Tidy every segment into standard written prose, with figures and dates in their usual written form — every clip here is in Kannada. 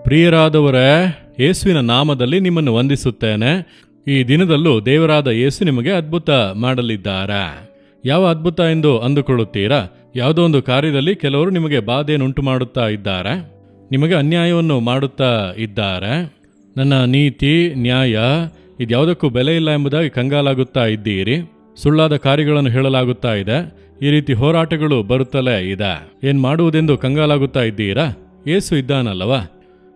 ಪ್ರಿಯರಾದವರೇ, ಯೇಸುವಿನ ನಾಮದಲ್ಲಿ ನಿಮ್ಮನ್ನು ವಂದಿಸುತ್ತೇನೆ. ಈ ದಿನದಲ್ಲೂ ದೇವರಾದ ಯೇಸು ನಿಮಗೆ ಅದ್ಭುತ ಮಾಡಲಿದ್ದಾರೆ. ಯಾವ ಅದ್ಭುತ ಎಂದು ಅಂದುಕೊಳ್ಳುತ್ತೀರಾ? ಯಾವುದೋ ಒಂದು ಕಾರ್ಯದಲ್ಲಿ ಕೆಲವರು ನಿಮಗೆ ಬಾಧೆಯನ್ನುಂಟು ಮಾಡುತ್ತಾ ಇದ್ದಾರೆ, ನಿಮಗೆ ಅನ್ಯಾಯವನ್ನು ಮಾಡುತ್ತಾ ಇದ್ದಾರೆ. ನನ್ನ ನೀತಿ, ನ್ಯಾಯ ಇದ್ಯಾವುದಕ್ಕೂ ಬೆಲೆ ಇಲ್ಲ ಎಂಬುದಾಗಿ ಕಂಗಾಲಾಗುತ್ತಾ ಇದ್ದೀರಿ. ಸುಳ್ಳಾದ ಕಾರ್ಯಗಳನ್ನು ಹೇಳಲಾಗುತ್ತಾ ಇದೆ. ಈ ರೀತಿ ಹೋರಾಟಗಳು ಬರುತ್ತಲೇ ಇದೆ. ಏನು ಮಾಡುವುದೆಂದು ಕಂಗಾಲಾಗುತ್ತಾ ಇದ್ದೀರಾ? ಯೇಸು ಇದ್ದಾನಲ್ಲವಾ?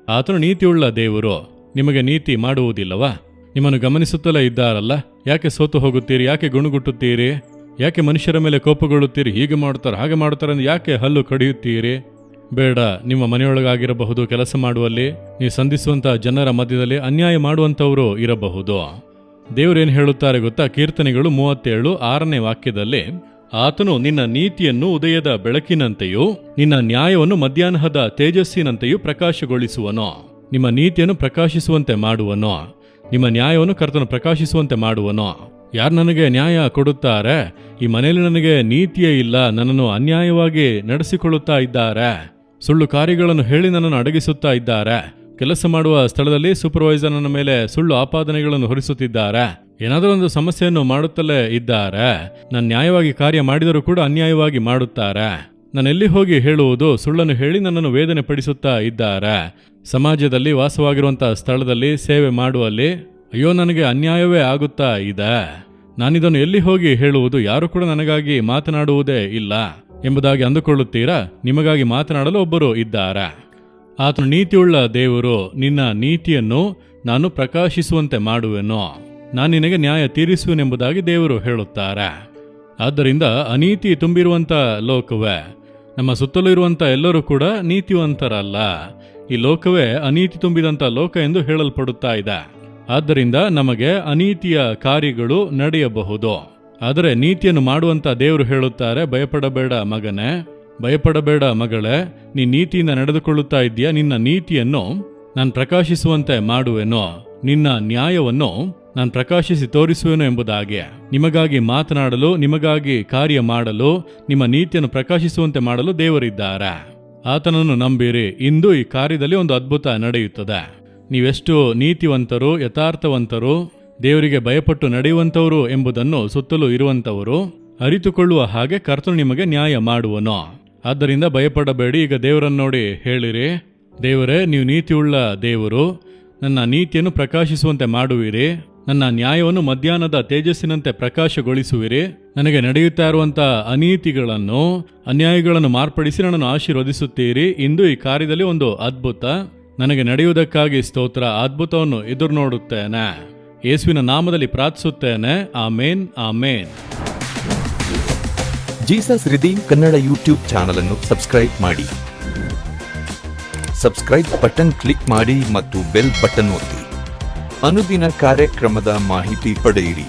ಆತನು ನೀತಿಯುಳ್ಳ ದೇವರು. ನಿಮಗೆ ನೀತಿ ಮಾಡುವುದಿಲ್ಲವಾ? ನಿಮ್ಮನ್ನು ಗಮನಿಸುತ್ತಲೇ ಇದ್ದಾರಲ್ಲ. ಯಾಕೆ ಸೋತು ಹೋಗುತ್ತೀರಿ? ಯಾಕೆ ಗುಣಗುಟ್ಟುತ್ತೀರಿ? ಯಾಕೆ ಮನುಷ್ಯರ ಮೇಲೆ ಕೋಪಗೊಳ್ಳುತ್ತೀರಿ? ಹೀಗೆ ಮಾಡ್ತಾರೆ, ಹಾಗೆ ಮಾಡ್ತಾರೆ ಎಂದು ಯಾಕೆ ಹಲ್ಲು ಕಡಿಯುತ್ತೀರಿ? ಬೇಡ. ನಿಮ್ಮ ಮನೆಯೊಳಗಾಗಿರಬಹುದು, ಕೆಲಸ ಮಾಡುವಲ್ಲಿ, ನೀವು ಸಂಧಿಸುವಂಥ ಜನರ ಮಧ್ಯದಲ್ಲಿ ಅನ್ಯಾಯ ಮಾಡುವಂಥವರು ಇರಬಹುದು. ದೇವರೇನು ಹೇಳುತ್ತಾರೆ ಗೊತ್ತಾ? ಕೀರ್ತನೆಗಳು 37:6ನೇ ವಾಕ್ಯದಲ್ಲಿ, ಆತನು ನಿನ್ನ ನೀತಿಯನ್ನು ಉದಯದ ಬೆಳಕಿನಂತೆಯೂ ನಿನ್ನ ನ್ಯಾಯವನ್ನು ಮಧ್ಯಾಹ್ನದ ತೇಜಸ್ಸಿನಂತೆಯೂ ಪ್ರಕಾಶಗೊಳಿಸುವನು. ನಿಮ್ಮ ನೀತಿಯನ್ನು ಪ್ರಕಾಶಿಸುವಂತೆ ಮಾಡುವನು, ನಿಮ್ಮ ನ್ಯಾಯವನ್ನು ಕರ್ತನು ಪ್ರಕಾಶಿಸುವಂತೆ ಮಾಡುವನು. ಯಾರು ನನಗೆ ನ್ಯಾಯ ಕೊಡುತ್ತಾರೆ? ಈ ಮನೆಯಲ್ಲಿ ನನಗೆ ನೀತಿಯೇ ಇಲ್ಲ, ನನ್ನನ್ನು ಅನ್ಯಾಯವಾಗಿ ನಡೆಸಿಕೊಳ್ಳುತ್ತಾ ಇದ್ದಾರೆ, ಸುಳ್ಳು ಕಾರ್ಯಗಳನ್ನು ಹೇಳಿ ನನ್ನನ್ನು ಅಡಗಿಸುತ್ತಾ ಇದ್ದಾರೆ, ಕೆಲಸ ಮಾಡುವ ಸ್ಥಳದಲ್ಲಿ ಸೂಪರ್ವೈಸರ್ ನನ್ನ ಮೇಲೆ ಸುಳ್ಳು ಆಪಾದನೆಗಳನ್ನು ಹೊರಿಸುತ್ತಿದ್ದಾರೆ, ಏನಾದರೂ ಒಂದು ಸಮಸ್ಯೆಯನ್ನು ಮಾಡುತ್ತಲೇ ಇದ್ದಾರೆ, ನಾನು ನ್ಯಾಯವಾಗಿ ಕಾರ್ಯ ಮಾಡಿದರೂ ಕೂಡ ಅನ್ಯಾಯವಾಗಿ ಮಾಡುತ್ತಾರೆ, ನಾನೆಲ್ಲಿ ಹೋಗಿ ಹೇಳುವುದು? ಸುಳ್ಳನ್ನು ಹೇಳಿ ನನ್ನನ್ನು ವೇದನೆ ಪಡಿಸುತ್ತಾ ಇದ್ದಾರೆ, ಸಮಾಜದಲ್ಲಿ ವಾಸವಾಗಿರುವಂಥ ಸ್ಥಳದಲ್ಲಿ ಸೇವೆ ಮಾಡುವಲ್ಲಿ ಅಯ್ಯೋ ನನಗೆ ಅನ್ಯಾಯವೇ ಆಗುತ್ತಾ ಇದೆ, ನಾನಿದನ್ನು ಎಲ್ಲಿ ಹೋಗಿ ಹೇಳುವುದು? ಯಾರು ಕೂಡ ನನಗಾಗಿ ಮಾತನಾಡುವುದೇ ಇಲ್ಲ ಎಂಬುದಾಗಿ ಅಂದುಕೊಳ್ಳುತ್ತೀರಾ? ನಿಮಗಾಗಿ ಮಾತನಾಡಲು ಒಬ್ಬರು ಇದ್ದಾರೆ. ಆತನು ನೀತಿಯುಳ್ಳ ದೇವರು. ನಿನ್ನ ನೀತಿಯನ್ನು ನಾನು ಪ್ರಕಾಶಿಸುವಂತೆ ಮಾಡುವೆನು, ನಾನು ನಿನಗೆ ನ್ಯಾಯ ತೀರಿಸುವೆನೆಂಬುದಾಗಿ ದೇವರು ಹೇಳುತ್ತಾರೆ. ಆದ್ದರಿಂದ ಅನೀತಿ ತುಂಬಿರುವಂಥ ಲೋಕವೇ, ನಮ್ಮ ಸುತ್ತಲೂ ಇರುವಂಥ ಎಲ್ಲರೂ ಕೂಡ ನೀತಿವಂತರಲ್ಲ. ಈ ಲೋಕವೇ ಅನೀತಿ ತುಂಬಿದಂಥ ಲೋಕ ಎಂದು ಹೇಳಲ್ಪಡುತ್ತಾ ಇದೆ. ಆದ್ದರಿಂದ ನಮಗೆ ಅನೀತಿಯ ಕಾರ್ಯಗಳು ನಡೆಯಬಹುದು. ಆದರೆ ನೀತಿಯನ್ನು ಮಾಡುವಂಥ ದೇವರು ಹೇಳುತ್ತಾರೆ, ಭಯಪಡಬೇಡ ಮಗನೇ, ಭಯಪಡಬೇಡ ಮಗಳೇ, ನೀ ನೀತಿಯಿಂದ ನಡೆದುಕೊಳ್ಳುತ್ತಾ ಇದ್ದೀಯ, ನಿನ್ನ ನೀತಿಯನ್ನು ನಾನು ಪ್ರಕಾಶಿಸುವಂತೆ ಮಾಡುವೆನು, ನಿನ್ನ ನ್ಯಾಯವನ್ನು ನಾನು ಪ್ರಕಾಶಿಸಿ ತೋರಿಸುವೆನು ಎಂಬುದಾಗಿ ನಿಮಗಾಗಿ ಮಾತನಾಡಲು, ನಿಮಗಾಗಿ ಕಾರ್ಯ ಮಾಡಲು, ನಿಮ್ಮ ನೀತಿಯನ್ನು ಪ್ರಕಾಶಿಸುವಂತೆ ಮಾಡಲು ದೇವರಿದ್ದಾರೆ. ಆತನನ್ನು ನಂಬಿರಿ. ಇಂದು ಈ ಕಾರ್ಯದಲ್ಲಿ ಒಂದು ಅದ್ಭುತ ನಡೆಯುತ್ತದೆ. ನೀವೆಷ್ಟು ನೀತಿವಂತರು, ಯಥಾರ್ಥವಂತರು, ದೇವರಿಗೆ ಭಯಪಟ್ಟು ನಡೆಯುವಂಥವರು ಎಂಬುದನ್ನು ಸುತ್ತಲೂ ಇರುವಂಥವರು ಅರಿತುಕೊಳ್ಳುವ ಹಾಗೆ ಕರ್ತನು ನಿಮಗೆ ನ್ಯಾಯ ಮಾಡುವನು. ಆದ್ದರಿಂದ ಭಯಪಡಬೇಡಿ. ಈಗ ದೇವರನ್ನು ನೋಡಿ ಹೇಳಿರಿ, ದೇವರೇ, ನೀವು ನೀತಿಯುಳ್ಳ ದೇವರು, ನನ್ನ ನೀತಿಯನ್ನು ಪ್ರಕಾಶಿಸುವಂತೆ ಮಾಡುವಿರಿ, ನನ್ನ ನ್ಯಾಯವನ್ನು ಮಧ್ಯಾಹ್ನದ ತೇಜಸ್ಸಿನಂತೆ ಪ್ರಕಾಶಗೊಳಿಸುವಿರಿ, ನನಗೆ ನಡೆಯುತ್ತಾ ಇರುವಂಥ ಅನೀತಿಗಳನ್ನು, ಅನ್ಯಾಯಗಳನ್ನು ಮಾರ್ಪಡಿಸಿ ನನ್ನನ್ನು ಆಶೀರ್ವದಿಸುತ್ತೀರಿ. ಇಂದು ಈ ಕಾರ್ಯದಲ್ಲಿ ಒಂದು ಅದ್ಭುತ ನನಗೆ ನಡೆಯುವುದಕ್ಕಾಗಿ ಸ್ತೋತ್ರ. ಅದ್ಭುತವನ್ನು ಎದುರು ನೋಡುತ್ತೇನೆ. ಯೇಸುವಿನ ನಾಮದಲ್ಲಿ ಪ್ರಾರ್ಥಿಸುತ್ತೇನೆ. Amen, amen. Jesus redeem Kannada YouTube channel ಅನ್ನು ಸಬ್ಸ್ಕ್ರೈಬ್ ಮಾಡಿ. ಸಬ್ಸ್ಕ್ರೈಬ್ ಬಟನ್ ಕ್ಲಿಕ್ ಮಾಡಿ ಮತ್ತು ಬೆಲ್ ಬಟನ್ ಒತ್ತಿ. ಅನುದಿನ ಕಾರ್ಯಕ್ರಮದ ಮಾಹಿತಿ ಪಡೆಯಿರಿ.